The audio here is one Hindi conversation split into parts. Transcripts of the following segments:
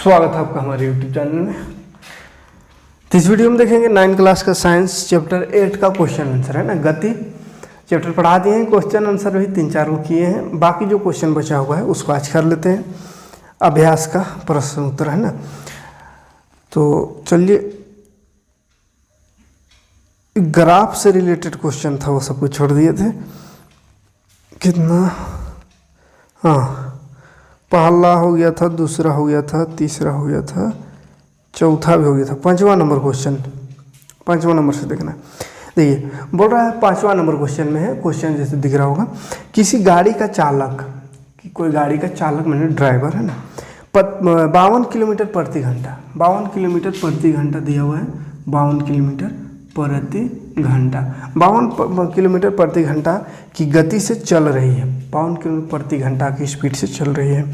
स्वागत है आपका हमारे YouTube चैनल में। तो इस वीडियो में देखेंगे 9th क्लास का साइंस चैप्टर 8 का क्वेश्चन आंसर है ना। गति चैप्टर पढ़ा दिए हैं, क्वेश्चन आंसर भी 3-4 को किए हैं। बाकी जो क्वेश्चन बचा हुआ है उसको आज कर लेते हैं। अभ्यास का प्रश्न उत्तर है ना। तो चलिए, ग्राफ से रिलेटेड क्वेश्चन था वो सब कुछ छोड़ दिए थे। कितना, हाँ, पहला हो गया था, दूसरा हो गया था, तीसरा हो गया था, चौथा भी हो गया था। 5वां नंबर क्वेश्चन, 5वां नंबर से देखना। देखिए बोल रहा है 5वां नंबर क्वेश्चन में है, क्वेश्चन जैसे दिख रहा होगा, किसी गाड़ी का चालक, कोई गाड़ी का चालक मैंने ड्राइवर है ना, 52 किलोमीटर प्रति घंटा, 52 किलोमीटर प्रति घंटा दिया हुआ है, 52 किलोमीटर प्रति घंटा, 52 किलोमीटर प्रति घंटा की गति से चल रही है। 52 किलोमीटर प्रति घंटा की स्पीड से चल रही है।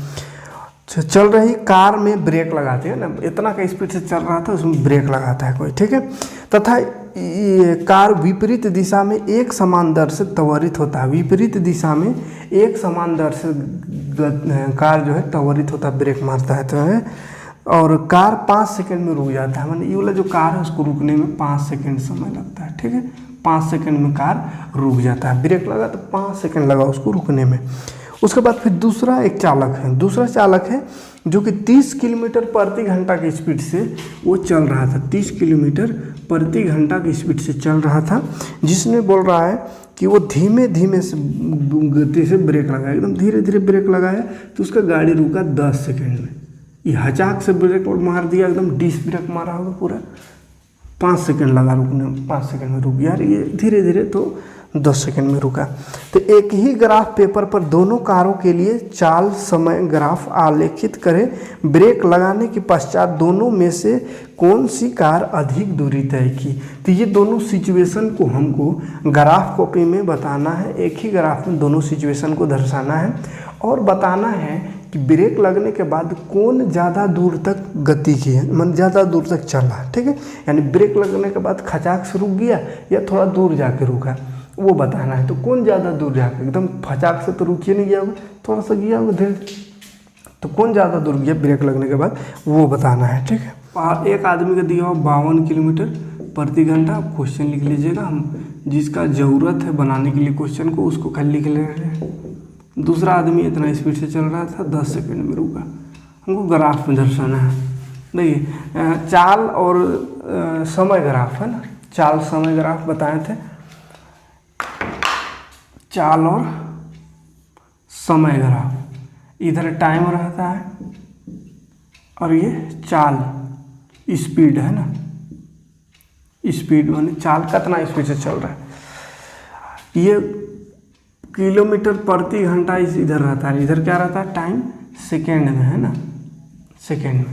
चल रही कार में ब्रेक लगाते हैं ना, इतना का स्पीड से चल रहा था, उसमें ब्रेक लगाता है कोई, ठीक है। तथा ये कार विपरीत दिशा में एक समान दर से त्वरित होता है। विपरीत दिशा में एक समान दर से कार जो है त्वरित होता है, ब्रेक मारता है तो है। और कार 5 सेकंड में रुक जाता है, मतलब ये वाला जो कार है उसको रुकने में 5 सेकंड समय लगता है, ठीक है। 5 सेकंड में कार रुक जाता है, ब्रेक लगा तो 5 सेकंड लगा उसको रुकने में। उसके बाद फिर दूसरा एक चालक है, दूसरा चालक है जो कि 30 किलोमीटर प्रति घंटा की स्पीड से वो चल रहा था, 30 किलोमीटर प्रति घंटा की स्पीड से चल रहा था, जिसने बोल रहा है कि वो धीमे धीमे से गति से ब्रेक लगाया, एकदम धीरे धीरे ब्रेक लगाया तो उसका गाड़ी रुका 10 सेकंड में। ये हचाक से ब्रेक मार दिया, एकदम डिस ब्रेक मारा होगा पूरा, 5 सेकंड लगा रुकने में, 5 सेकंड में रुक गया। ये धीरे धीरे तो 10 सेकंड में रुका। तो एक ही ग्राफ पेपर पर दोनों कारों के लिए चाल समय ग्राफ आलेखित करें। ब्रेक लगाने के पश्चात दोनों में से कौन सी कार अधिक दूरी तय की। तो ये दोनों सिचुएशन को हमको ग्राफ कॉपी में बताना है। एक ही ग्राफ में दोनों सिचुएशन को दर्शाना है और बताना है कि ब्रेक लगने के बाद कौन ज़्यादा दूर तक गति की है, मतलब ज़्यादा दूर तक चला, ठीक है। यानी ब्रेक लगने के बाद खचाक से रुक गया या थोड़ा दूर जाके रुका, वो बताना है। तो कौन ज़्यादा दूर जाके, एकदम फचाक से तो रुकिए नहीं गया होगा, थोड़ा सा गया होगा धीरे, तो कौन ज़्यादा दूर गया ब्रेक लगने के बाद, वो बताना है, ठीक है। एक आदमी का दिया हुआ 52 किलोमीटर प्रति घंटा, क्वेश्चन लिख लीजिएगा। हम जिसका ज़रूरत है बनाने के लिए क्वेश्चन को, उसको खाली लिख ले रहे हैं। दूसरा आदमी इतना स्पीड से चल रहा था, 10 सेकंड में रुका, हमको ग्राफ में दर्शाना है। देखिए चाल और समय ग्राफ है ना, चाल समय ग्राफ बताए थे, चाल और समय ग्राफ। इधर टाइम रहता है और ये चाल स्पीड है ना, स्पीड माने चाल कितना स्पीड से चल रहा है। ये किलोमीटर प्रति घंटा इधर रहता है, इधर क्या रहता है टाइम, सेकेंड में है ना, सेकेंड में।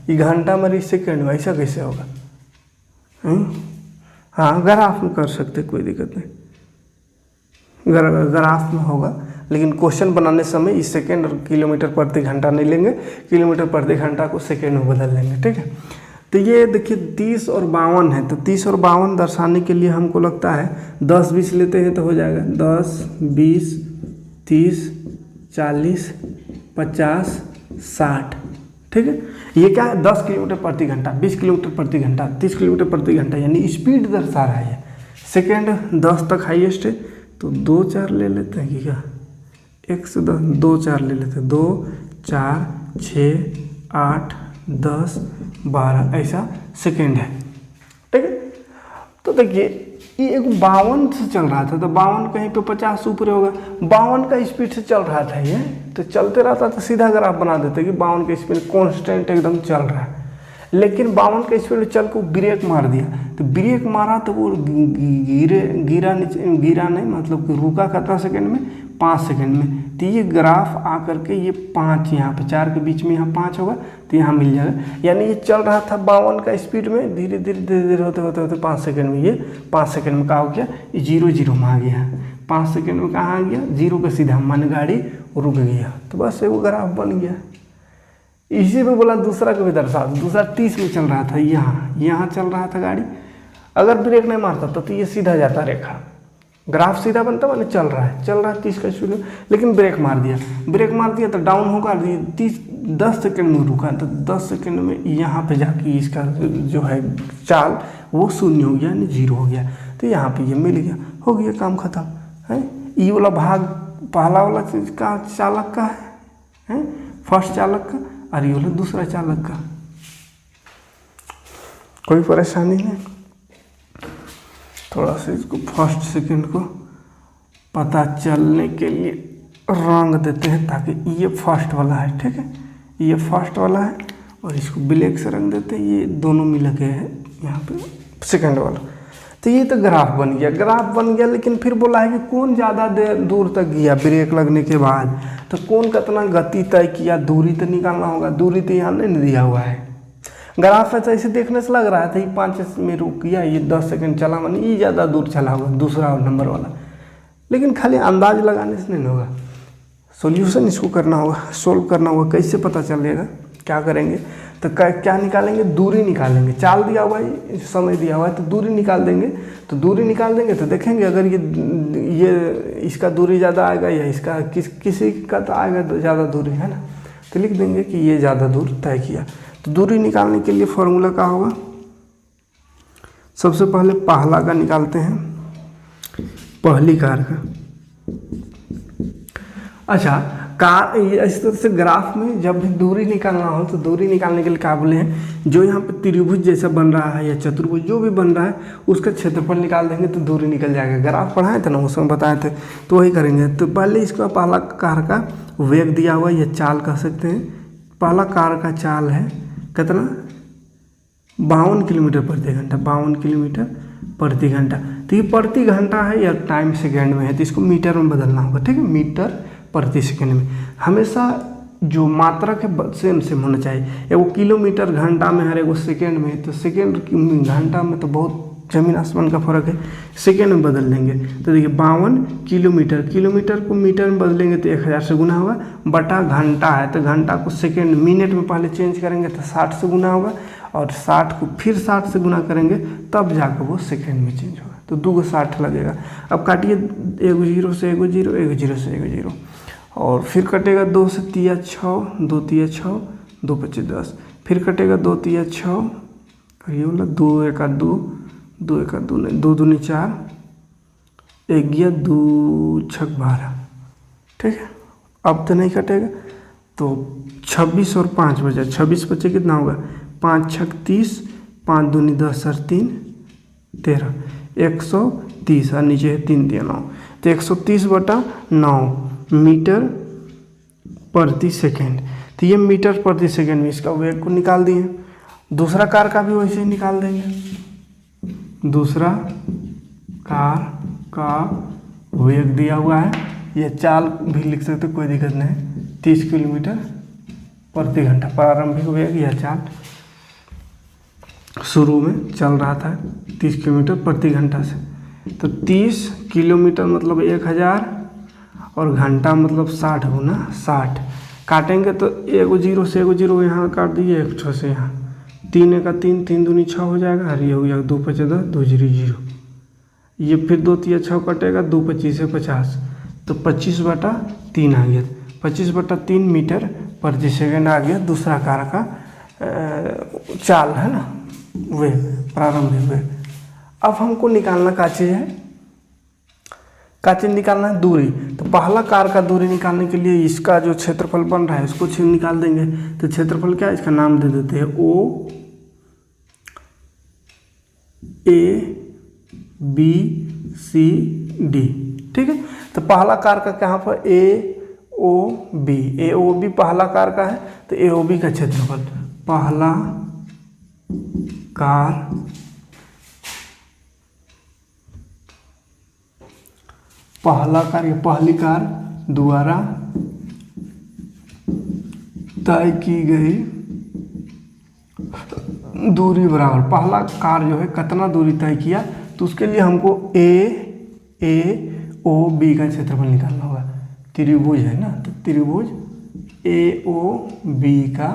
ये घंटा मेरी सेकेंड में, ऐसा कैसे होगा? हाँ ग्राफ में कर सकते, कोई दिक्कत नहीं, ग्राफ में होगा। लेकिन क्वेश्चन बनाने समय इस सेकेंड और किलोमीटर प्रति घंटा नहीं लेंगे, किलोमीटर प्रति घंटा को सेकेंड में बदल लेंगे, ठीक है। तो ये देखिए 30 और 52 है, तो 30 और 52 दर्शाने के लिए हमको लगता है 10-20 लेते हैं तो हो जाएगा 10, 20, 30, 40, 50, 60, ठीक है। ये क्या है 10 किलोमीटर प्रति घंटा, 20 किलोमीटर प्रति घंटा, 30 किलोमीटर प्रति घंटा, यानी स्पीड दर्शा रहा है। सेकेंड 10 तक हाईएस्ट है, तो 2-4 ले लेते हैं कि क्या, 1 से 10, 2-4 ले लेते हैं, 2, 4, 6, 8, 10, 12 ऐसा सेकेंड है, ठीक है। तो देखिए ये एक 52 से चल रहा था, तो 52 कहीं पे 50 से ऊपर होगा, 52 का स्पीड से चल रहा था ये, तो चलते रहता तो सीधा ग्राफ बना देते कि 52 का स्पीड कांस्टेंट एकदम चल रहा है। लेकिन 52 का स्पीड चल को ब्रेक मार दिया, तो ब्रेक मारा तो वो गिरा नहीं, मतलब कि रुका कितना सेकंड में, 5 सेकंड में। तो ये ग्राफ आकर के ये 5 यहाँ पे, 4 के बीच में यहाँ 5 होगा, तो यहाँ मिल जाएगा। यानी ये चल रहा था 52 का स्पीड में, धीरे धीरे होते 5 सेकंड में, ये 5 सेकंड में कहा हो गया, 0 में आ गया, 5 सेकंड में कहाँ आ गया, 0 का सीधा, माने गाड़ी रुक गया। तो बस वो ग्राफ बन गया। इसी में बोला दूसरा को भी दर्शा, दूसरा 30 में चल रहा था, यहाँ चल रहा था गाड़ी, अगर ब्रेक नहीं मारता तो ये सीधा जाता रेखा, ग्राफ सीधा बनता माने चल रहा है 30 का स्पीड में, लेकिन ब्रेक मार दिया तो डाउन होगा, 10 सेकंड में रुका तो 10 सेकंड में यहाँ पे जाके इसका जो है चाल वो शून्य हो गया, यानी 0 हो गया। तो यहाँ पे ये मिल गया, हो गया काम खत्म है। ये वाला भाग पहला वाला चीज का चालक का है फर्स्ट चालक का, और ये वाला दूसरा चालक का। कोई परेशानी नहीं। थोड़ा सा इसको फर्स्ट सेकंड को पता चलने के लिए रंग देते हैं, ताकि ये फर्स्ट वाला है, ठीक है, ये फर्स्ट वाला है, और इसको ब्लैक से रंग देते हैं, ये दोनों मिल के है यहाँ पे सेकंड वाला। तो ये तो ग्राफ बन गया, लेकिन फिर बोला है कि कौन ज़्यादा देर दूर तक गया ब्रेक लगने के बाद, तो कौन कितना गति तय किया, दूरी तो निकालना होगा। दूरी तो यहाँ नहीं दिया हुआ है ग्राफ है, तो ऐसे देखने से लग रहा था ये 5 में रुक गया, ये 10 सेकंड चला, मानी ये ज़्यादा दूर चला होगा दूसरा नंबर वाला। लेकिन खाली अंदाज लगाने से नहीं होगा, सॉल्यूशन इसको करना होगा, सोल्व करना होगा। कैसे पता चलेगा, क्या करेंगे, तो क्या निकालेंगे, दूरी निकालेंगे। चाल दिया हुआ है, समय दिया हुआ है, तो दूरी निकाल देंगे। तो देखेंगे अगर ये इसका दूरी ज़्यादा आएगा या इसका किसी का तो आएगा ज़्यादा दूरी, है ना, तो लिख देंगे कि ये ज़्यादा दूर तय किया। तो दूरी निकालने के लिए फॉर्मूला क्या होगा, सबसे पहले पहला का निकालते हैं, पहली कार का। अच्छा, कार इस तरह से ग्राफ में जब भी दूरी निकालना हो तो दूरी निकालने के लिए क्या बोले हैं, जो यहाँ पे त्रिभुज जैसा बन रहा है या चतुर्भुज जो भी बन रहा है उसका क्षेत्रफल निकाल देंगे तो दूरी निकल जाएगा। ग्राफ पढ़ाए थे ना, उसमें बताए थे, तो वही करेंगे। तो पहले इसका पहला कार का वेग दिया हुआ या चाल कह सकते हैं। पहला कार का चाल है कितना, 52 किलोमीटर प्रति घंटा, 52 किलोमीटर प्रति घंटा। तो ये प्रति घंटा है या टाइम सेकेंड में है, तो इसको मीटर में बदलना होगा, ठीक है, मीटर प्रति सेकेंड में। हमेशा जो मात्रक है सेम होना चाहिए। एगो किलोमीटर घंटा में है, एगो सेकेंड में है, तो सेकेंड घंटा में तो बहुत जमीन आसमान का फर्क है, सेकेंड में बदल देंगे। तो देखिए 52 किलोमीटर को मीटर में बदलेंगे तो 1000 से गुना होगा, बटा घंटा है तो घंटा को सेकेंड मिनट में पहले चेंज करेंगे तो 60 से गुना होगा, और 60 को फिर 60 से गुना करेंगे तब जाकर वो सेकेंड में चेंज होगा। तो 2 को 60 लगेगा। अब काटिए, 1 0 से 1 0, 1 0 से 1 0, और फिर कटेगा 2 से 3 6, 2 3 6, 2 5 10, फिर कटेगा 2 3 6, और ये वाला 2 1 2, 2 1 2 नहीं, 2 2 4, 1 गया 2 6 12, ठीक है। अब तो नहीं कटेगा, तो 26 और 5 बचा, 26 बचे कितना होगा, 5 6 30, 5 2 10 और 3 13, 130, और नीचे है 3 3 9, तो 130/9 मीटर प्रति सेकेंड। तो ये मीटर प्रति सेकेंड में इसका वेग को निकाल दिए। दूसरा कार का भी वैसे ही निकाल देंगे। दूसरा कार का वेग दिया हुआ है, ये चाल भी लिख सकते, कोई दिक्कत नहीं, 30 किलोमीटर प्रति घंटा प्रारंभिक वेग या चाल शुरू में चल रहा था 30 किलोमीटर प्रति घंटा से। तो 30 किलोमीटर मतलब 1000, और घंटा मतलब 60 गुना 60। काटेंगे तो 1 0 से 1 0 यहाँ काट दिए, 1 6 से यहाँ, 3 1 3, 3 2 6 हो जाएगा, और ये हो गया 2 5 10, 2 0 0, ये फिर 2 3 6 कटेगा, 2 25 से 50, तो 25/3 आ गया, 25/3 मीटर प्रति सेकेंड आ गया दूसरा कार का चाल, है ना, वेग, प्रारंभिक वेग। अब हमको निकालना क्या चीज़ है, क्या चीज़ निकालना है, दूरी। तो पहला कार का दूरी निकालने के लिए इसका जो क्षेत्रफल बन रहा है उसको निकाल देंगे। तो क्षेत्रफल क्या है, इसका नाम दे देते हैं O A B C D, ठीक है। तो पहला कार का कहाँ पर, AOB पहला कार का है, तो AOB का क्षेत्रफल, पहला कार या पहली कार द्वारा तय की गई दूरी बराबर, पहला कार जो है कितना दूरी तय किया, तो उसके लिए हमको AOB का क्षेत्रफल निकालना होगा। त्रिभुज है ना, तो त्रिभुज AOB का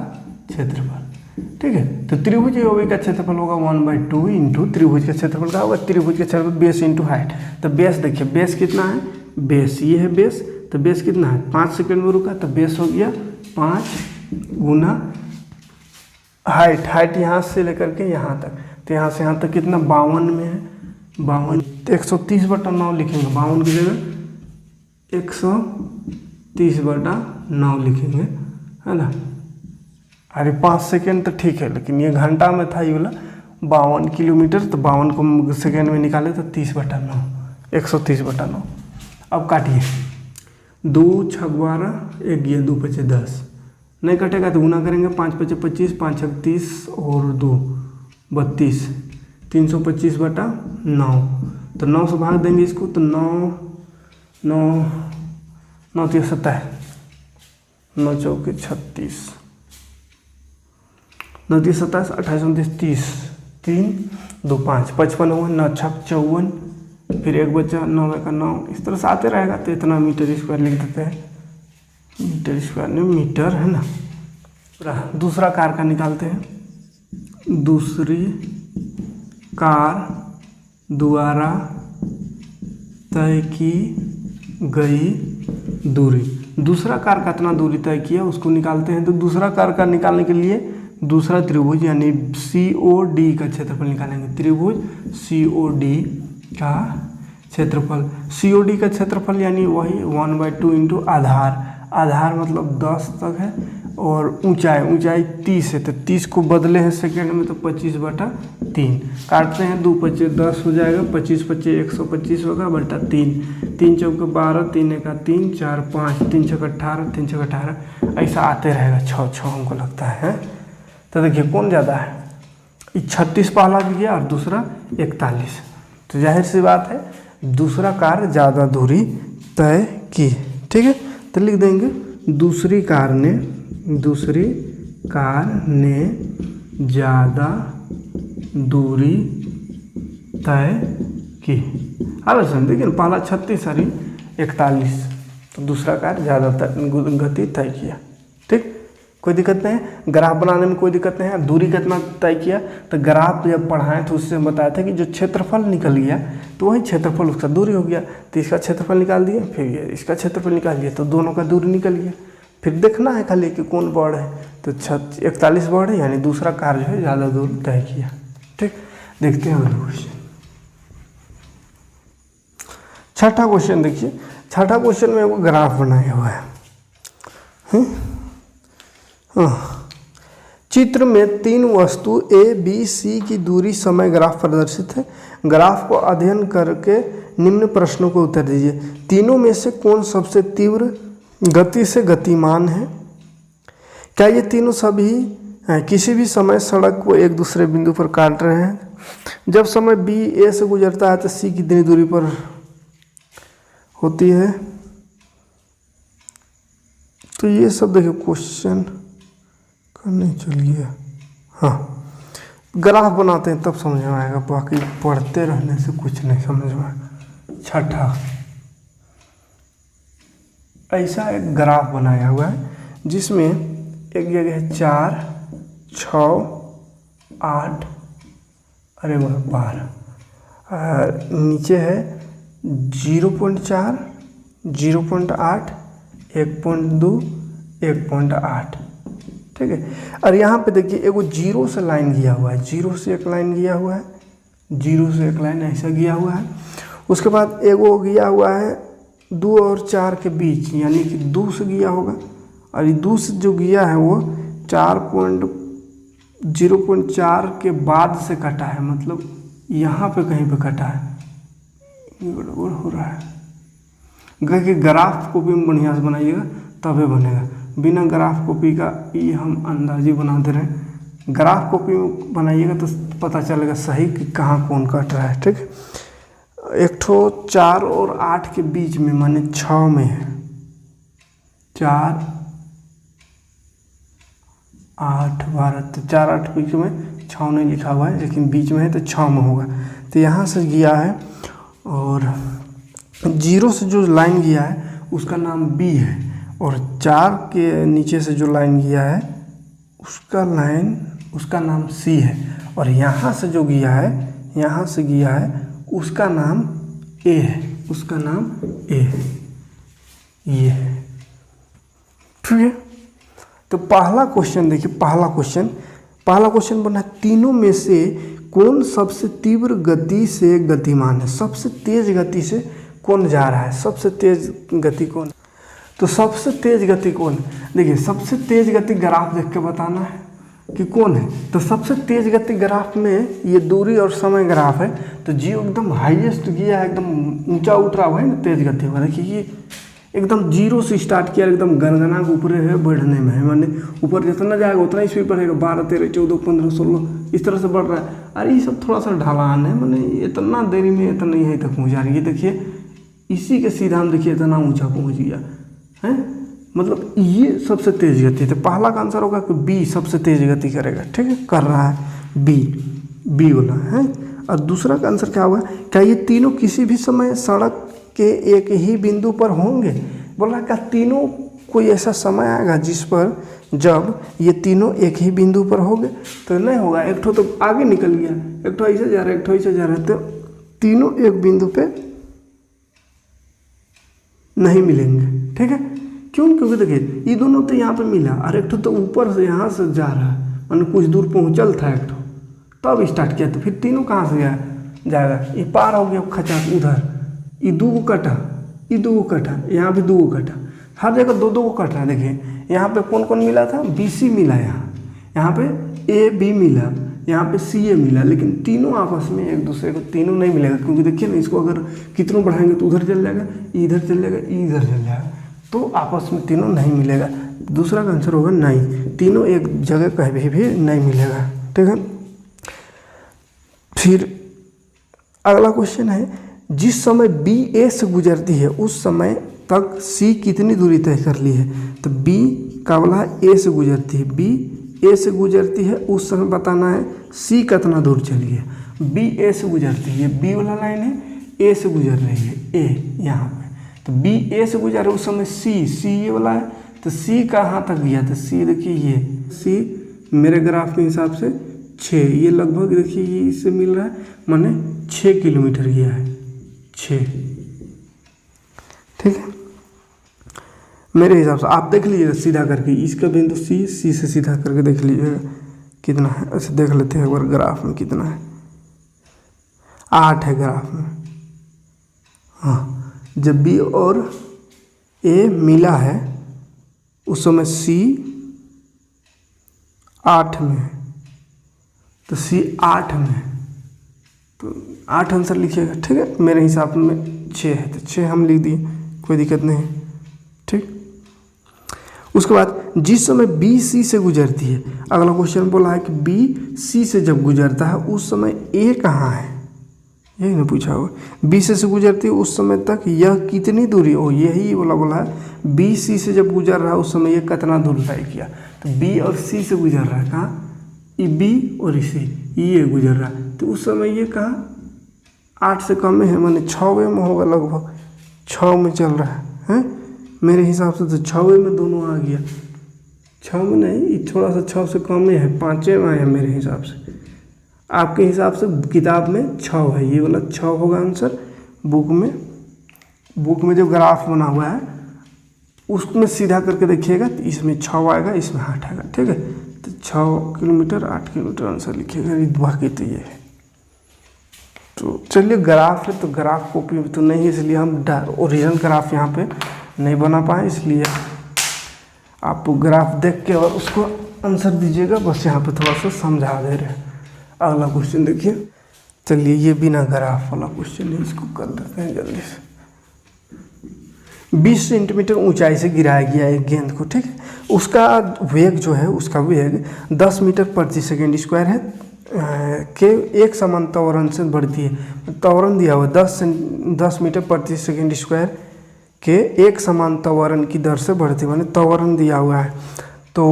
क्षेत्रफल, ठीक है। तो त्रिभुज एओबी का क्षेत्रफल होगा 1/2 इंटू त्रिभुज का क्षेत्रफल का होगा, त्रिभुज का क्षेत्रफल बेस इंटू हाइट। तो बेस देखिए, बेस कितना है, बेस ये है बेस, तो बेस कितना है 5 सेकंड में रुका, तो बेस हो गया 5 गुना हाइट। हाइट यहाँ से लेकर के यहाँ तक, तो यहाँ से यहाँ तक कितना 52 में है, 52 तो 130/9 लिखेंगे, 52 की जगह 130/9 लिखेंगे, है ना। अरे 5 सेकेंड तो ठीक है, लेकिन ये घंटा में था ये वाला 52 किलोमीटर, तो 52 को सेकेंड में निकाले तो 30/9, 130/9। अब काटिए, 2 छक 12, 1 गया 2 पचे 10, नहीं कटेगा तो गुना करेंगे, 5 पचे 25, 5 छक 30 और 2 32, 325/9। तो 9 से भाग देंगे इसको, तो 9 9 9 3 27, 9 चौके 36, 9 3 27, 28 29 30, 3 2 5 55 हुआ, 9 छक 54, फिर 1 बचा 9 का 9, इस तरह से आते रहेगा। तो इतना मीटर स्क्वायर लिख देते हैं, मीटर स्क्वायर नहीं मीटर, है ना। दूसरा कार का निकालते हैं, दूसरी कार द्वारा तय की गई दूरी, दूसरा कार का कितना दूरी तय किया उसको निकालते हैं। तो दूसरा कार का निकालने के लिए दूसरा त्रिभुज यानी COD का क्षेत्रफल निकालेंगे, त्रिभुज COD का क्षेत्रफल, COD का क्षेत्रफल यानी वही 1/2 इंटू आधार, आधार मतलब 10 तक है, और ऊंचाई 30 है, तो 30 को बदले हैं सेकेंड में, तो 25/3 काटते हैं, 2 पचे 10 हो जाएगा, 25 पचे 125 होगा बटा 3, 3 चौके 12, 3 एका 3, 4 5, 3 छक 18, 3 छक 18, ऐसा आते रहेगा 6 हमको लगता है। तो देखिए कौन ज़्यादा है, 36 पहला भी गया और दूसरा 41, तो जाहिर सी बात है दूसरा कार ज़्यादा दूरी तय की, ठीक है। तो लिख देंगे दूसरी कार ने ज़्यादा दूरी तय की। अब समझ देखिए पहला 36 और 41, तो दूसरा कार ज़्यादा गति तय किया, ठीक, कोई दिक्कत नहीं है। ग्राफ बनाने में कोई दिक्कत नहीं है। दूरी कितना तय किया, तो ग्राफ जब पढ़ाएं तो उससे बताया था कि जो क्षेत्रफल निकल गया तो वही क्षेत्रफल उसका दूरी हो गया, तो इसका क्षेत्रफल निकाल दिए, फिर ये इसका क्षेत्रफल निकाल दिया, तो दोनों का दूरी निकल गया। फिर देखना है खाली कि कौन बड़ है, तो 41 बड़ है, यानी दूसरा कार जो है ज़्यादा दूर तय किया, ठीक। देखते हैं अगला क्वेश्चन, छठा क्वेश्चन देखिए। छठा क्वेश्चन में वो ग्राफ बनाया हुआ है, चित्र में 3 वस्तु A, B, C की दूरी समय ग्राफ प्रदर्शित है। ग्राफ को अध्ययन करके निम्न प्रश्नों को उत्तर दीजिए। तीनों में से कौन सबसे तीव्र गति से गतिमान है? क्या ये तीनों सभी किसी भी समय सड़क को एक दूसरे बिंदु पर काट रहे हैं? जब समय B A से गुजरता है तो C कितनी दूरी पर होती है? तो ये सब देखिए क्वेश्चन करने चलिए, हाँ ग्राफ बनाते हैं तब समझ में आएगा, बाकी पढ़ते रहने से कुछ नहीं समझ में आएगा। छठा, ऐसा एक ग्राफ बनाया हुआ है जिसमें एक जगह है 4, 6, 8, अरे 12, नीचे है 0.4, 0.8, 1.2, 1.8, ठीक है। और यहाँ पे देखिए एगो जीरो से लाइन गया हुआ है, जीरो से एक लाइन गया हुआ है, जीरो से एक लाइन ऐसा गया हुआ है। उसके बाद एगो गया हुआ है 2 और 4 के बीच, यानी कि 2 से गया होगा, और ये 2 से जो गया है वो 0.4 के बाद से कटा है, मतलब यहाँ पे कहीं पे कटा है, गड़बड़ हो रहा है। कि ग्राफ को भी बढ़िया से बनाइएगा तभी बनेगा, बिना ग्राफ कॉपी का ये हम अंदाजी बना दे रहे हैं। ग्राफ कॉपी बनाइएगा तो पता चलेगा सही कि कहाँ कौन कट रहा है, ठीक है। एक ठो 4 और 8 के बीच में माने 6 में है, 4, 8, 12, तो 4, 8 बीच में 6 नहीं लिखा हुआ है, लेकिन बीच में है तो 6 में होगा। तो यहाँ से गया है और 0 से जो लाइन गया है उसका नाम B है, और 4 के नीचे से जो लाइन गया है उसका लाइन, उसका नाम सी है, और यहाँ से जो गया है, यहाँ से गया है, उसका नाम ए है, उसका नाम ए है, ये है। ठीक है, तो पहला क्वेश्चन देखिए, पहला क्वेश्चन बना, तीनों में से कौन सबसे तीव्र गति से गतिमान है, सबसे तेज गति से कौन जा रहा है, सबसे तेज गति कौन, तो सबसे तेज गति कौन है। देखिए सबसे तेज गति ग्राफ देख के बताना है कि कौन है। तो सबसे तेज गति ग्राफ में ये दूरी और समय ग्राफ है, तो जी एकदम हाईएस्ट गया है, एकदम ऊंचा उठ रहा हुआ है ना, तेज गति हुआ। देखिए ये एकदम जीरो से स्टार्ट किया, एकदम गनगना के ऊपर है, बढ़ने में है, माने ऊपर जितना जाएगा उतना स्पीड बढ़ेगा, 12, 13, 14, 15, 16 इस तरह से बढ़ रहा है। अरे ये सब थोड़ा सा ढलान है, माने इतना देरी में इतना यहीं तक पहुँच रही है। देखिए इसी के सीधा हम देखिए इतना ऊंचा पहुँच गया है, मतलब ये सबसे तेज गति। तो पहला का आंसर होगा कि बी सबसे तेज गति करेगा। ठीक है, कर रहा है बी वाला है। और दूसरा का आंसर क्या होगा, क्या ये तीनों किसी भी समय सड़क के एक ही बिंदु पर होंगे। बोल रहा है क्या तीनों कोई ऐसा समय आएगा जिस पर जब ये तीनों एक ही बिंदु पर होंगे, तो नहीं होगा। एक ठो तो आगे निकल गया, एक ठो ऐसे जा रहा है, एक ठो ऐसे जा रहा है, तो तीनों एक बिंदु पे नहीं मिलेंगे। ठीक है, क्यों, क्योंकि देखिए ये दोनों तो यहाँ पे मिला, और एक ठो तो ऊपर से यहाँ से जा रहा है, मैंने कुछ दूर पहुँचल था एक ठो, तब स्टार्ट किया, तो फिर तीनों कहाँ से जाएगा, ये पार हो गया खचा उधर, ये दो कटा, ये दो कटा, यहाँ भी दो कटा, हर जगह दो दो कट रहा है। देखिए यहाँ पे कौन कौन मिला था, BC मिला, यहाँ पे AB मिला, यहाँ पे CA मिला, लेकिन तीनों आपस में एक दूसरे को तीनों नहीं मिलेगा, क्योंकि देखिए ना इसको अगर कितनों बढ़ाएंगे तो उधर चल जाएगा, इधर चल जाएगा, इधर चल जाएगा, तो आपस में तीनों नहीं मिलेगा। दूसरा का आंसर होगा नहीं, तीनों एक जगह कहीं भी नहीं मिलेगा। ठीक है, फिर अगला क्वेश्चन है, जिस समय B A से गुजरती है उस समय तक C कितनी दूरी तय कर ली है। तो B का वाला A से गुजरती है, B A से गुजरती है उस समय बताना है C कितना दूर चली है। B A से गुजरती है, B वाला लाइन है, A से गुजर रही है, A यहाँ पे, तो B A से गुजर रहा है उस समय C ये वाला है, तो C कहाँ तक गया, तो C देखिए ये C मेरे ग्राफ के हिसाब से 6, ये लगभग देखिए ये इससे मिल रहा है, माने 6 किलोमीटर गया है, 6। ठीक है, मेरे हिसाब से आप देख लीजिएगा सीधा करके, इसका बिंदु C से सीधा करके देख लीजिएगा कितना है। ऐसे देख लेते हैं एक बार ग्राफ में कितना है, 8 है ग्राफ में। हाँ, जब B और A मिला है उस समय C 8 में है, तो C 8 में है, तो 8 आंसर लिखिएगा। ठीक है, मेरे हिसाब में 6 है, तो 6 हम लिख दिए, कोई दिक्कत नहीं है। ठीक, उसके बाद जिस समय B C से गुजरती है, अगला क्वेश्चन बोला है कि B C से जब गुजरता है उस समय A कहाँ है, यही ना पूछा होगा। B से गुजरती है उस समय तक यह कितनी दूरी, ओ यही बोला है B C से जब गुजर रहा है उस समय यह कितना दूर तय किया। तो B और C से गुजर रहा है, कहाँ, ये B और इसे ये गुजर रहा है, तो उस समय ये कहाँ 8 से कम है, माने 6वें में होगा, लगभग 6 में चल रहा है। मेरे हिसाब से तो 6वें में दोनों आ गया, 6 में नहीं, ये थोड़ा सा 6 से कम है, 5वें में आया मेरे हिसाब से। आपके हिसाब से किताब में 6 है, ये वाला 6 होगा आंसर। बुक में जो ग्राफ बना हुआ है उसमें सीधा करके देखिएगा, तो इसमें 6 आएगा, इसमें 8 आएगा। ठीक है, तो 6 किलोमीटर 8 किलोमीटर आंसर लिखिएगा, बाकी तो ये है। तो चलिए ग्राफ है, तो ग्राफ कॉपी तो नहीं है, इसलिए हम ओरिजिनल ग्राफ यहाँ पे नहीं बना पाए, इसलिए आप ग्राफ देख के और उसको आंसर दीजिएगा, बस यहाँ पे थोड़ा सा समझा दे रहे हैं। अगला क्वेश्चन देखिए, चलिए ये बिना ग्राफ वाला क्वेश्चन है, इसको कर देते हैं जल्दी से। 20 सेंटीमीटर ऊंचाई से गिराया गया एक गेंद को, ठीक है, उसका वेग जो है, उसका वेग 10 मीटर प्रति सेकेंड स्क्वायर है के एक समान त्वरण से बढ़ती है। त्वरण दिया हुआ 10 मीटर प्रति सेकेंड स्क्वायर के एक समान त्वरण की दर से बढ़ती है, माने त्वरण दिया हुआ है। तो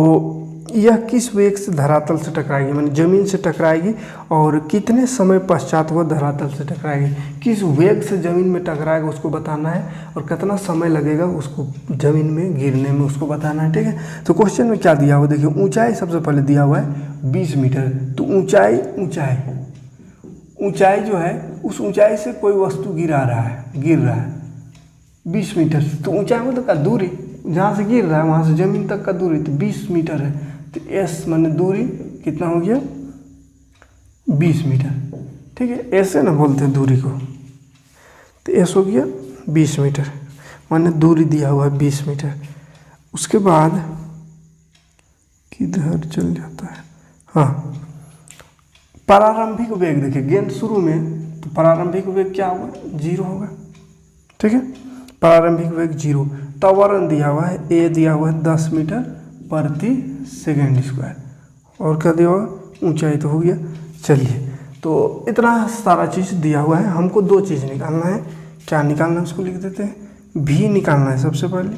यह किस वेग से धरातल से टकराएगी, माने जमीन से टकराएगी और कितने समय पश्चात वह धरातल से टकराएगी। किस वेग से जमीन में टकराएगा उसको बताना है और कितना समय लगेगा उसको जमीन में गिरने में उसको बताना है। ठीक है, तो क्वेश्चन में क्या दिया हुआ देखिए, ऊंचाई सबसे पहले दिया हुआ है 20 मीटर। तो ऊंचाई जो है उस ऊंचाई से कोई वस्तु गिर रहा है 20 मीटर से। तो ऊंचाई मतलब का दूरी, जहाँ से गिर रहा है वहाँ से ज़मीन तक का दूरी तो 20 मीटर है। तो एस माने दूरी कितना हो गया 20 मीटर। ठीक है, ऐसे ना बोलते हैं दूरी को, तो एस हो गया 20 मीटर माने दूरी दिया हुआ है 20 मीटर। उसके बाद किधर चल जाता है, हाँ प्रारंभिक वेग देखिए, गेंद शुरू में तो प्रारंभिक वेग क्या होगा 0 होगा। ठीक है, प्रारंभिक वेग 0। त्वरण दिया हुआ है ए दिया हुआ है 10 मीटर प्रति सेकेंड स्क्वायर, और क्या दिया हुआ ऊंचाई तो हो गया। चलिए, तो इतना सारा चीज़ दिया हुआ है, हमको 2 चीज़ निकालना है। क्या निकालना है उसको लिख देते हैं, भी निकालना है सबसे पहले,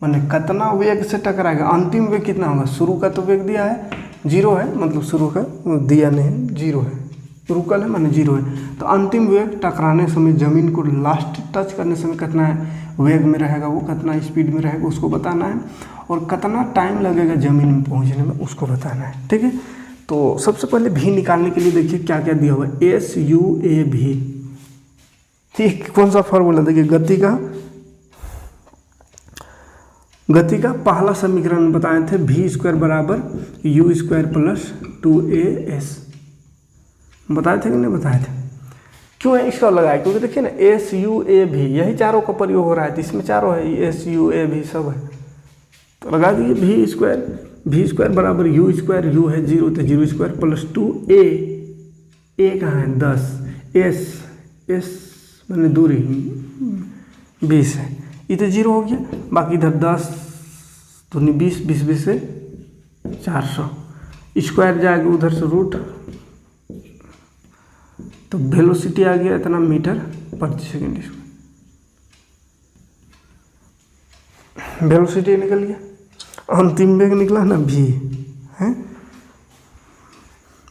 माने कितना वेग से टकराएगा, अंतिम वेग कितना होगा। शुरू का तो वेग दिया है 0 है, मतलब शुरू का दिया नहीं 0 है, रुकल है माने 0 है। तो अंतिम वेग टकराने समय जमीन को लास्ट टच करने समय कितना है वेग में रहेगा, वो कितना स्पीड में रहेगा उसको बताना है, और कितना टाइम लगेगा ज़मीन में पहुंचने में उसको बताना है। ঠিক है, तो सबसे पहले भी निकालने के लिए देखिए क्या क्या दिया हुआ है, एस यू ए भी। ठीक, कौन सा फॉर्मूला देखिए, गति का पहला समीकरण बताए थे, भी स्क्वायर बराबर यू स्क्वायर प्लस 2as बताए थे कि नहीं बताए थे। क्यों है इसका लगाया, क्योंकि देखिए ना एस यू ए भी यही चारों का प्रयोग हो रहा है, तो इसमें चारों है, एस यू ए भी सब है, तो लगा दीजिए भी स्क्वायर बराबर यू स्क्वायर, यू है 0 तो 0 स्क्वायर प्लस 2a कहाँ है 10, एस मैंने दूरी 20 है, ये तो 0 हो गया, बाकी इधर 10 दूनी 20 से 400, स्क्वायर जाएगा उधर से रूट, तो वेलोसिटी आ गया इतना मीटर प्रति सेकेंड स्क्वायर, वेलोसिटी निकल गया। अंतिम वेग निकला ना भी है,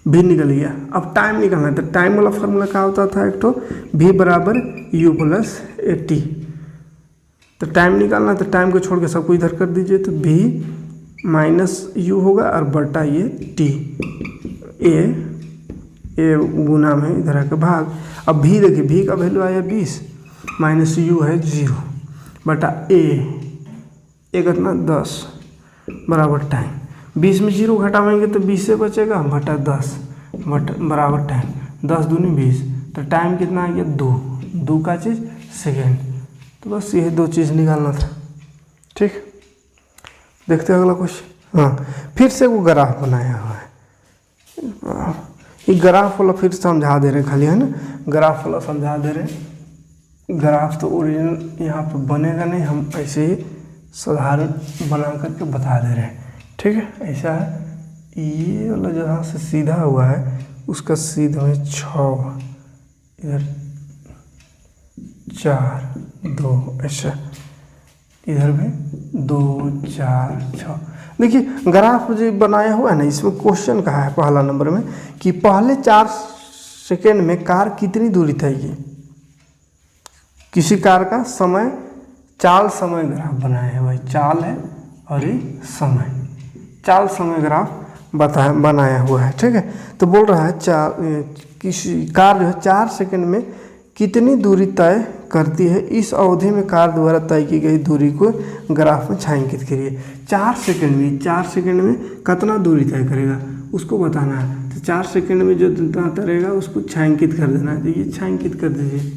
भी निकल गया। अब टाइम निकलना है, तो टाइम वाला फार्मूला क्या होता था, एक तो भी बराबर यू प्लस ए टी। तो टाइम निकालना है, तो टाइम को छोड़ के सबको इधर कर दीजिए, तो भी माइनस यू होगा और बटा ये टी, ए गुना में इधर आकर भाग। अब भी देखिए, भी का वैल्यू आया 20 माइनस यू है 0 बटा ए कितना 10 बराबर टाइम। 20 में 0 घटाएंगे तो 20 से बचेगा बटा 10 बराबर टाइम, 10 दूनी 20, तो टाइम कितना आ गया 2 का चीज़ सेकेंड। तो बस ये 2 चीज़ निकालना था। ठीक, देखते हैं अगला क्वेश्चन। हाँ, फिर से वो ग्राफ बनाया हुआ है, ये ग्राफ वाला फिर समझा दे रहे हैं खाली, है ना, ग्राफ वाला समझा दे रहे हैं। ग्राफ तो ओरिजिनल यहाँ पर बनेगा नहीं, हम ऐसे ही साधारण बना करके बता दे रहे हैं। ठीक है, ऐसा है, ये वाला जहाँ से सीधा हुआ है उसका सीधा में 6, इधर 4 2, ऐसा इधर में 2 4 6। देखिए ग्राफ जो बनाया हुआ है ना, इसमें क्वेश्चन कहा है पहला नंबर में कि पहले 4 सेकेंड में कार कितनी दूरी तय की। किसी कार का समय, चाल समय ग्राफ बनाया है भाई, चाल है और ये समय, चाल समय ग्राफ बनाया हुआ है। ठीक है, तो बोल रहा है किसी कार जो है 4 सेकेंड में कितनी दूरी तय करती है, इस अवधि में कार द्वारा तय की गई दूरी को ग्राफ में छायांकित करिए। 4 सेकेंड में कितना दूरी तय करेगा उसको बताना है। तो 4 सेकेंड में जो जितना तैरेगा उसको छायांकित कर देना है, तो ये छायांकित कर दीजिए।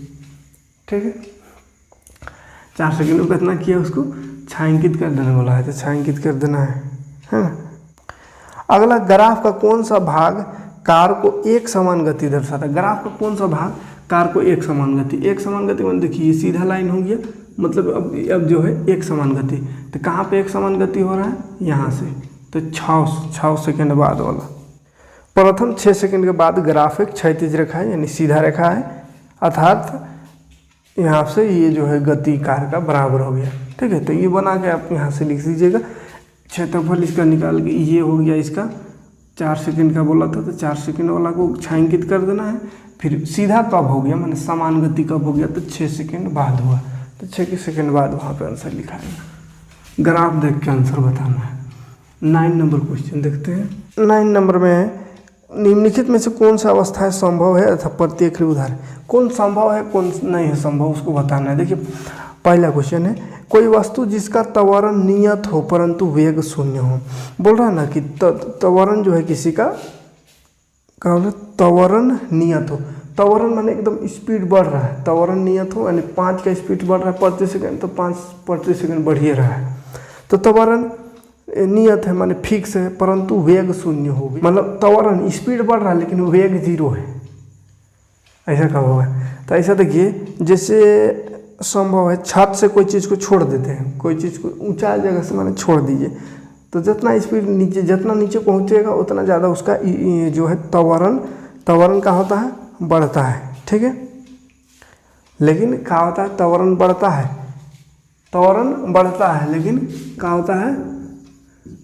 ठीक है, 4 सेकेंड में कितना किया उसको छायांकित कर देने वाला है, तो छायांकित कर देना है ना। अगला, ग्राफ का कौन सा भाग कार को एक समान गति दर्शाता है। ग्राफ का कौन सा भाग कार को एक समान गति मतलब देखिए ये सीधा लाइन हो गया, मतलब अब जो है एक समान गति, तो कहाँ पे एक समान गति हो रहा है, यहाँ से, तो 6 सेकेंड बाद वाला। प्रथम 6 सेकेंड के बाद ग्राफ एक क्षैतिज रेखा है, यानी सीधा रेखा है, अर्थात यहाँ से ये जो है गति कार का बराबर हो गया। ठीक है, तो ये बना के आप यहाँ से लिख दीजिएगा क्षेत्रफल इसका निकाल के ये हो गया इसका 4 सेकंड का बोला था, तो 4 सेकंड वाला को छायांकित कर देना है। फिर सीधा कब हो गया, मैंने समान गति कब हो गया, तो 6 सेकंड बाद हुआ, तो 6 सेकंड बाद वहाँ पे आंसर लिखा है। ग्राफ देख के आंसर बताना है। 9 नंबर क्वेश्चन देखते हैं। 9 नंबर में है, निम्नलिखित में से कौन सा अवस्था है संभव है अथवा प्रत्येक उदाहरण, कौन संभव है कौन नहीं है संभव, उसको बताना है। देखिए पहला क्वेश्चन है, कोई वस्तु जिसका त्वरण नियत हो परंतु वेग शून्य हो। बोल रहा है ना कि त्वरण जो है किसी का क्या बोला, त्वरण नियत हो। त्वरण माने एकदम स्पीड बढ़ रहा है, त्वरण नियत हो यानी 5 का स्पीड बढ़ रहा है प्रति सेकंड, तो 5 प्रति सेकंड बढ़िए रहा है। तो त्वरण नियत है माने फिक्स है, परंतु वेग शून्य हो, मतलब त्वरण स्पीड बढ़ रहा है लेकिन वेग 0 है, ऐसा कब होगा। तो ऐसा देखिए जैसे संभव है छत से कोई चीज़ को छोड़ देते हैं, कोई चीज़ को ऊंचा जगह से माने छोड़ दीजिए, तो जितना स्पीड नीचे जितना नीचे पहुंचेगा उतना ज़्यादा उसका जो है त्वरण का होता है, बढ़ता है, ठीक है। लेकिन क्या होता है, त्वरण बढ़ता है लेकिन क्या होता है,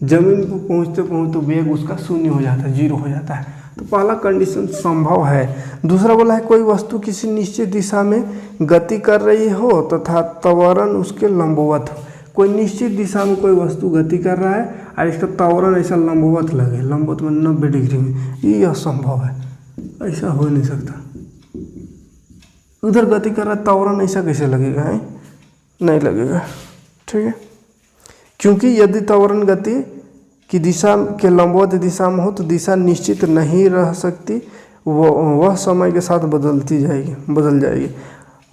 जमीन को पहुँचते पहुँचते वेग उसका शून्य हो जाता है, 0 हो जाता है। तो पहला कंडीशन संभव है। दूसरा बोला है कोई वस्तु किसी निश्चित दिशा में गति कर रही हो तथा त्वरण उसके लंबवत हो। कोई निश्चित दिशा में कोई वस्तु गति कर रहा है और इसका त्वरण ऐसा लंबवत लगे, लंबवत में 90 डिग्री में, ये असंभव है, ऐसा हो नहीं सकता। उधर गति कर रहा है, त्वरण ऐसा कैसे लगेगा है, नहीं लगेगा, ठीक है। क्योंकि यदि त्वरण गति की दिशा के लंबवत दिशा में हो तो दिशा निश्चित नहीं रह सकती, वह समय के साथ बदल जाएगी।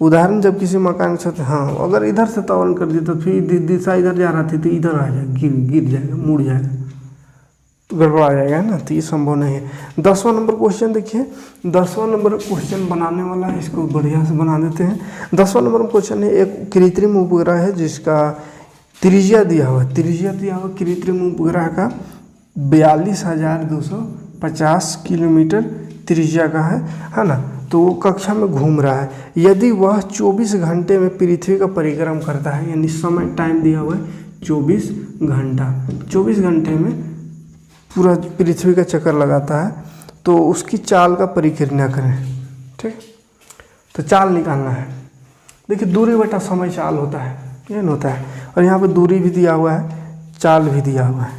उदाहरण, जब किसी मकान के साथ, हाँ अगर इधर से त्वरण कर दिया तो फिर दिशा इधर जा रहा थी तो इधर आ जाएगा, गिर जाएगा, मुड़ जाएगा, तो गड़बड़ा जाएगा ना, तो ये संभव नहीं है। 10वां नंबर क्वेश्चन देखिए, 10वां नंबर क्वेश्चन बनाने वाला है, इसको बढ़िया से बना देते हैं। 10वां नंबर क्वेश्चन है, एक कृत्रिम उपग्रह है जिसका त्रिज्या दिया हुआ कृत्रिम उपग्रह का 42,250 किलोमीटर त्रिज्या का है ना। तो वो कक्षा में घूम रहा है। यदि वह 24 घंटे में पृथ्वी का परिक्रम करता है, यानी समय टाइम दिया हुआ है 24 घंटा, 24 घंटे में पूरा पृथ्वी का चक्कर लगाता है, तो उसकी चाल का परिक्रिया करें, ठीक। तो चाल निकालना है। देखिए दूरी बटा समय चाल होता है, ये होता है, और यहाँ पे दूरी भी दिया हुआ है, चाल भी दिया हुआ है,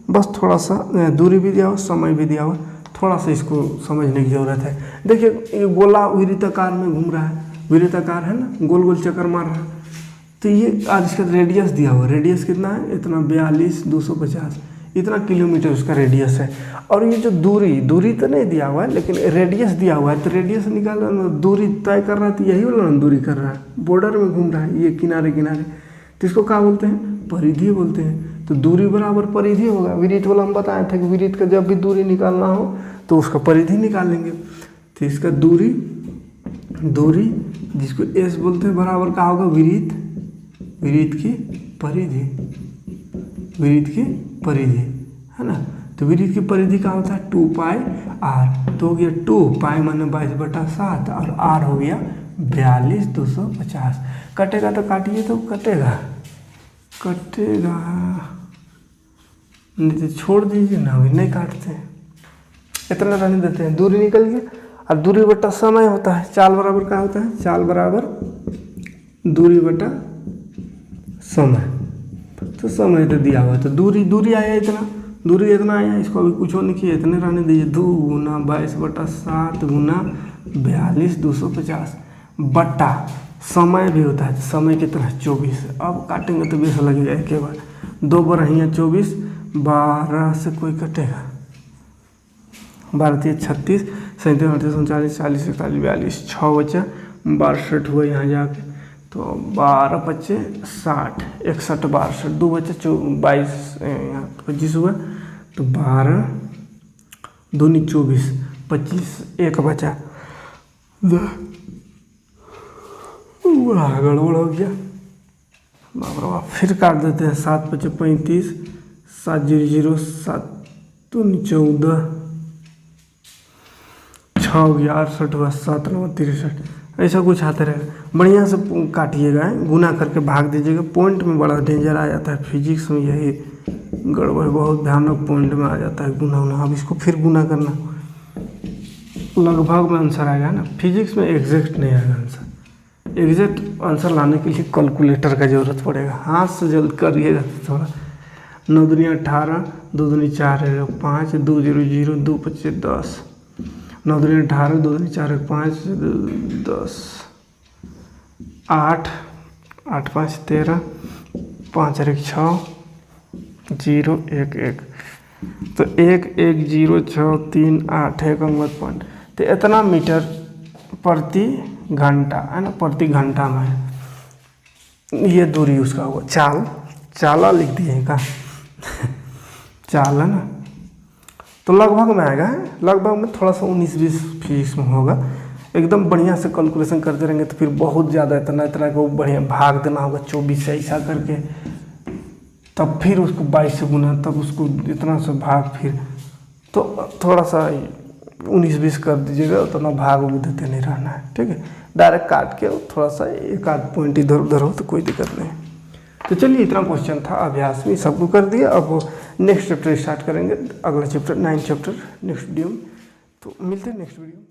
बस थोड़ा सा दूरी भी दिया हुआ, समय भी दिया हुआ, थोड़ा सा इसको समझने की ज़रूरत है। देखिए ये गोला वृत्ताकार में घूम रहा है, वृत्ताकार है ना, गोल गोल चक्कर मार रहा है, तो ये आज इसका रेडियस दिया हुआ है, रेडियस कितना है, इतना 42,250, इतना किलोमीटर उसका रेडियस है। और ये जो दूरी तो नहीं दिया हुआ है लेकिन रेडियस दिया हुआ है, तो रेडियस निकालना, दूरी तय कर रहा है, तो यही वाला दूरी कर रहा है, बॉर्डर में घूम रहा है, ये किनारे, तो इसको क्या बोलते हैं, परिधि बोलते हैं। तो दूरी बराबर परिधि होगा। वृत्त वाला हम बताए थे कि वृत्त का जब भी दूरी निकालना हो तो उसका परिधि निकालेंगे। तो इसका दूरी जिसको एस बोलते हैं बराबर क्या होगा, वृत्त की परिधि है ना। तो वृत्त की परिधि का होता है 2πr, तो हो गया 2π माने 22/7 और r हो गया 42,250। कटेगा तो काटिए, तो कटेगा नहीं तो छोड़ दीजिए ना, अभी नहीं काटते, इतना रहने देते हैं। दूरी निकल गया, और दूरी बटा समय होता है, चाल बराबर क्या होता है, चाल बराबर दूरी बटा समय। तो समय तो दिया हुआ, तो दूरी आया इतना आया, इसको अभी कुछ नहीं किया, इतने रहने दीजिए। 2 गुना 22/7 गुना 42,250 बटा समय भी होता है, समय कितना 24। अब काटेंगे तो 20 लगेगा एक बार, 2 बार यहाँ 24, 12 से कोई कटेगा, 12 × 36, 37, 38, 39, 40, 41, 42, 6 बचा, 62 हुआ यहाँ जाके, तो 12 × 5 = 60, 61, 62, 2 बचा 22, यहाँ 25 हुआ, तो 12 दूनी 24, 25, 1 बचा, गड़बड़ हो गया, बाप फिर काट देते हैं। 7 × 5 = 35, 7 0 0, 7 दूनी 14, 6 हो गया 68 हुआ, 7 9 63, ऐसा कुछ आता रहेगा। बढ़िया से काटिएगा, गुना करके भाग दीजिएगा। पॉइंट में बड़ा डेंजर आ जाता है फिजिक्स में, यही गड़बड़ बहुत भयानक पॉइंट में आ जाता है गुना होना। अब इसको फिर गुना करना, लगभग में आंसर आएगा ना। फिजिक्स में एग्जैक्ट नहीं आएगा आंसर। एग्जैक्ट आंसर लाने के लिए कैलकुलेटर का ज़रूरत पड़ेगा। हाथ से जल्द करिएगा थोड़ा। 9 दूनी 18, 2 दूनी 4 5, 2 0 0, 2 25 10, 9 दूनी 18, 2 दूनी 4 5 10, 8 8 5 13, 5 1 6, 0 1 1। तो 1 1 0 6 3 8 1 अंक पॉइंट। तो इतना मीटर प्रति घंटा है ना, प्रति घंटा में है ये दूरी उसका हुआ। चाला लिख दिए का चाल है ना। तो लगभग में आएगा, लगभग में थोड़ा सा 19-20 फिजिक्स में होगा। एकदम बढ़िया से कैलकुलेशन करते रहेंगे तो फिर बहुत ज़्यादा इतना को बढ़िया भाग देना होगा 24 से ऐसा करके, तब फिर उसको 22 से गुना, तब उसको इतना से भाग, फिर तो थोड़ा सा 19-20 कर दीजिएगा, उतना भाग वो देते नहीं रहना है। ठीक है, डायरेक्ट काट के थोड़ा सा एक आध पॉइंट इधर उधर हो तो कोई दिक्कत नहीं। तो चलिए इतना क्वेश्चन था, अभ्यास में सबको कर दिया। अब नेक्स्ट चैप्टर स्टार्ट करेंगे, अगला चैप्टर 9 चैप्टर नेक्स्ट वीडियो में। तो मिलते हैं नेक्स्ट वीडियो में।